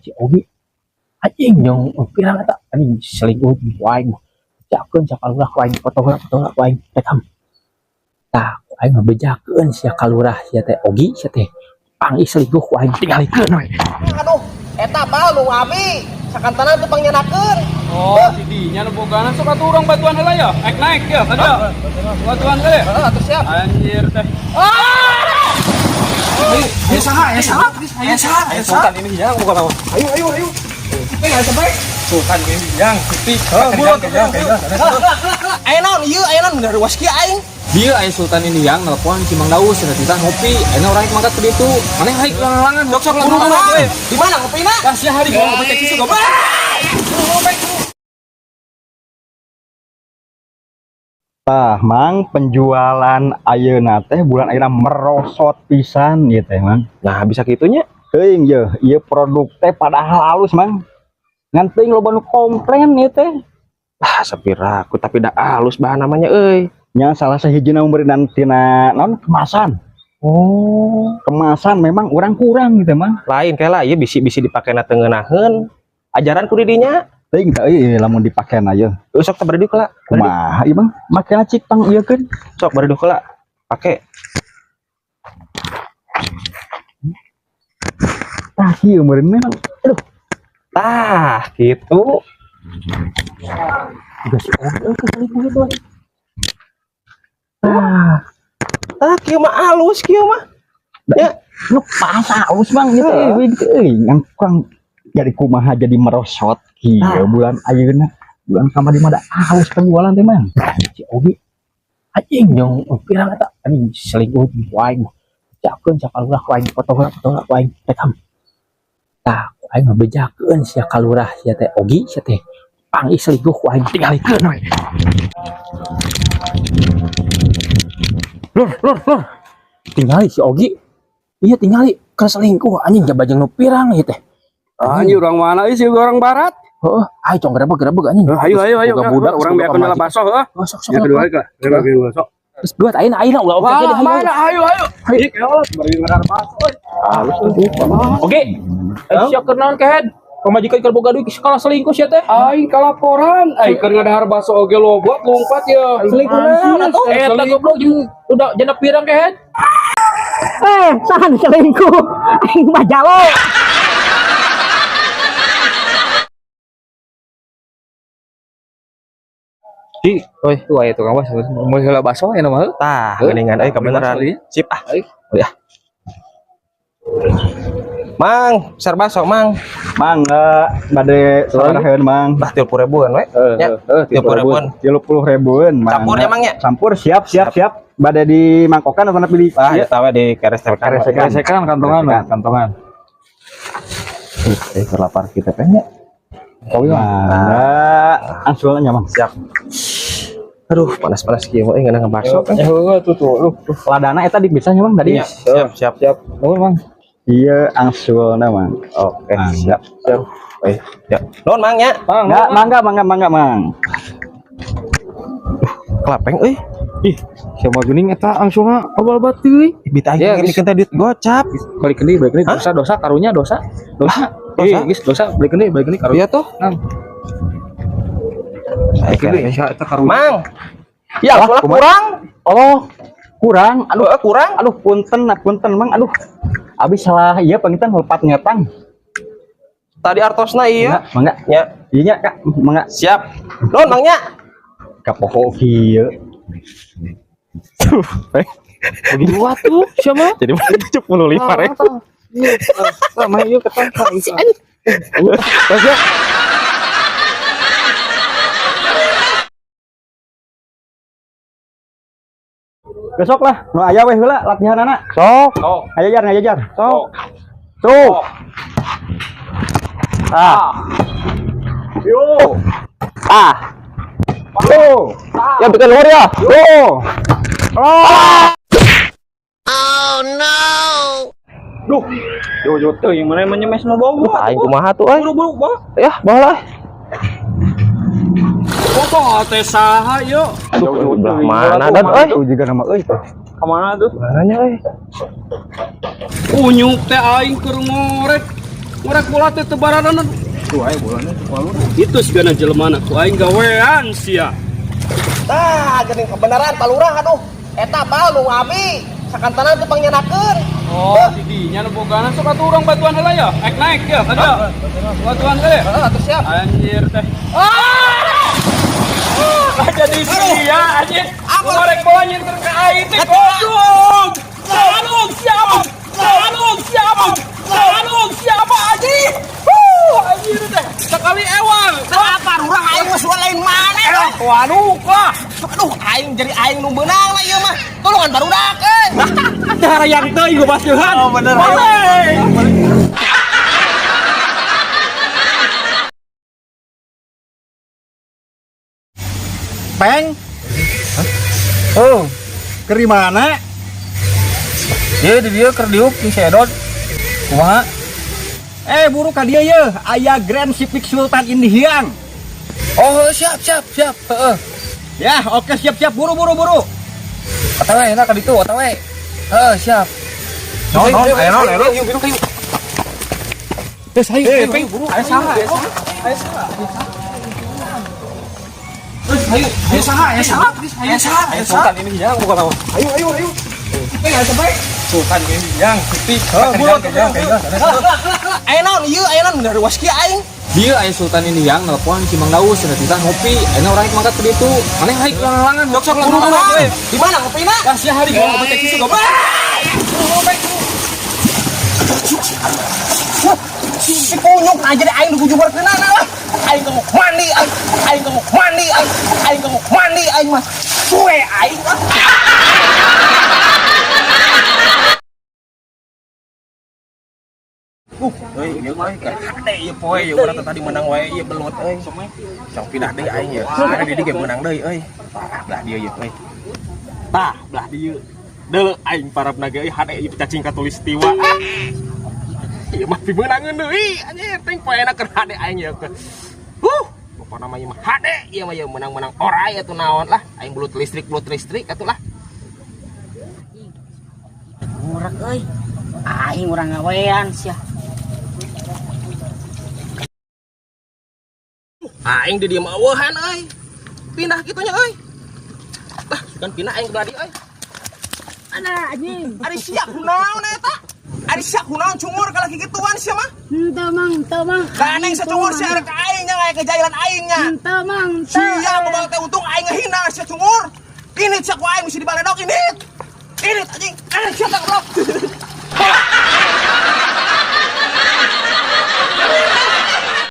si Ogi anjing yang pirang eta anjing selingkuh ku aing jakeun sakalurah ku aing foto ku aing rekam tah ku aing bejakeun sia kalurah sia teh Ogi sia teh panggih selingkuh ku aing tinggalikeun we aduh eta apa lu abi sakantanan teu pangnyenakeun Oh, didinya nu bogana sok atuh urang batuan heula ya. Naik ya, kada. Batuan teh. heeh atuh siap Anjir teh. ayo saha Sultan ini yang bukan apa. ayo sampai Sultan ini yang putih. ayo naon dari waski aing Dia aya Sultan ini yang nelpon si Mang Daus cerita ngopi. Ayeuna urang mangkat ke ditu. Maneh haik langan sok langan. di mana ngopina Dah sia hari gua baca kisu gua. Tah, Mang, penjualan ayeuna teh bulan ayeuna merosot pisan ieu teh, Mang. nah bisa gitunya Teuing ye, ieu produk teh padahal halus, Mang. Ngan teuing loba nu komplain ieu teh. sepira aku tapi dah halus bahan namanya euy Nya salah sahijina umeureun tina naon kemasan. oh Kemasan memang urang kurang gitu, Mang. lain kayak lah ieu bisi-bisi dipakena teu ngeunaheun ajaran ku di dinya Teuing teh ieu lamun dipakeun aya. sok teh bari heula Kumaha ieu, Mang? Makena cik pang ieu keun. sok bari heula pake Tah ieu meureun memang. Aduh, tah gitu juga si Ogi keselingkuh itu. kieu mah halus kieu mah ya Nu pas halus, Mang, ieu teh gitu euy. Yang kurang jadi kumaha jadi merosot ieu bulan ayeuna. Bulan kamari mah da halus penjualan teh, Mang. si Ogi anjing yang pirang eta anjing selingkuh ku aing jakeun sakalurah ku aing foto ku aing rekam tah ku aing bejakeun sia kalurah sia teh Ogi sia teh panggih selingkuh ku aing tinggalikeun we lur tinggali si Ogi iya tinggali ke selingkuh anjing jabajeng nu pirang ieu teh Anjir urang mana ieu si orang barat? heeh ai cong gerebeg anjing Ayo Boga budak urang beakeun heula baso heuh. sok Ya kedua ka. Sok. terus buat ayeuna ulah oke deh Mana ayo. Ih, keos bari ngadar baso. oke siap keur naon kehead pamajikan keur boga duit sekolah selingkuh sia teh Aing kalaporan, aing keur ngadahar baso oge lobot lompat ya. selingkuh naon atuh eta goblok jeung udah jana pirang kehead tahan selingkuh aing mah jalo di Oi, tuh aya tukang baso. Mau heula baso aya mah. tah geuningan euy kebenaran sip oh ya Mang, besar baso, Mang. Mang, bade saraheun, Mang. Bah 30.000-an we. Ya, 30.000-an. 30.000-an, Mang. Campur ya, Mang ya? Campur, siap. Bade di mangkokan atau pilih? Ah, eta we di keres-keresan. Keresekan kantongan. Kelapar kita pengen. Oh iya. Angsulnya, Mang. Siap. Aduh, panas-panas kieu we ngeunah baso. Heuh tuh. Ladana eta di bisanya, Mang, tadi. Siap. Oh, Mang. Iya, angsulna, Mang. Oke, siap. Ya. Nuhun, Mang ya. Mangga, Mang. Kelapeng euy. Ih, siapa geuning eta angsulna obal-obat teuy. Bita Ya, aing dikeun duit gocap. Balik deui dosa karunya dosa. Geus dosa balik deui karunya. Iya toh. Nang. Balik deui eta karunya. Mang. Ya, kurang. Oh, kurang. Kurang. Aduh, punten, Mang. Aduh. Abis salah iya pangitan lepat ngetang. Tadi artosna iya. Mangga. Ya, Iya, Kak. Mangga. siap. Nuhun, Mang nya. Kapoho kieu. Begitu tuh, siapa? Jadi 75 rek. Mah ieu ketang. Besok lah, nu aya weh heula latihanana. Sok. Ngajajar. Sok. Tuh. Yo. Tuh. Ya bikin luar ya. Tuh. Duh. Yo teh yang mana menyemes nu bawa. Aing kumaha tuh euy. Buru-buru bawa. Ya, bawa lah. Kok teh saha yo? Belah mana dan euy? Tuh juga nama euy. Kemana tuh? Mananya euy? Unyuk teh aing keur ngorek. Murah bola teh tebaranan. Tuh aya bolanya tuh palu. Itu segala jelema ku aing gawean sia. Tah geuning kebenaran palurah aduh. Eta bae lu abi. Sakantanan teu pangnyenakeun. Oh, didinya nu bogana sok atuh urang batuan heula ya. Naik ya, kada. Batuan teh. Heeh, atuh siap. Anjir teh. Jadi sia anjir. Ngorek bawa nyenter ke air teh godong. Salung siapa? Salung siapa? Salung siapa anjir? Anjir teh. Sekali ewang. Apa rurah aing mah suara lain maneh. Waduh, kah. Aduh aing jadi aing nu beunang lah ieu mah. Tolongan barudak euy. Cara yang teuing gua baseuhan. Oh bener. Peng. Oh, keri mana? Ye di dieu keur diuk di sedot. Kumaha? Buru ka dia ye, aya Grand Civic Sultan Indihiang. Oh, siap. Heeh. Ya, oke siap-siap buru. Atawa enak ka ditu, atawa. Siap. Non, ayo. Tes ayo, buru. Aya saha? Ayo saha? Sultan ini yang bukan tahu. Ayo. Kita enggak sampai. Sultan ini yang putih. Ayo naon ieu aya naon dari waski aing. Dia aya Sultan ini yang nelpon si Mang Daus cenah kita ngopi. Ayeuna urang mangkat ke ditu. Maneh haik langan sok langan. Di mana ngopina? Dah sia hari gua ngopek kisu goblok. Si kunyuk aja deh aing nu jubar keunana lah. Aing mau mandi aing mah. Suwe aing. Ieu mah hade ieu poe ieu urang tadi menang wae ieu belut euy. Sok pindah deui aing ieu. Ada di dieu menang deui euy. Belah dieu ieu euy. Tah, belah dieu. Deuleu aing parabna ge hade ieu cacing katulistiwa. Ieu mah pimeunangeun deui anjir teh poena keur hade aing ieu. Pokona mah ieu mah hade ieu mah ieu menang-menang orai atuh naon lah. Aing belut listrik atuh lah. Murah euy. Aing urang ngawean sia. Aing di dieu mah eueuhan euy. Pindah kitu nya euy. Tah, sugan pindah aing belah dieu euy. Ana anjing. Ari siap kunaon eta? Ari siap kunaon cungur ka laki gituan sia mah? Henteu mang. Kaneng sacungur sia arek aing nya aya kejailan aing nya. Henteu mang. Sia kumaha teh untung aing ngehina sia cungur. Ini sia ku aing mesti dibaledog ini. Ini anjing. Sia tak goblok.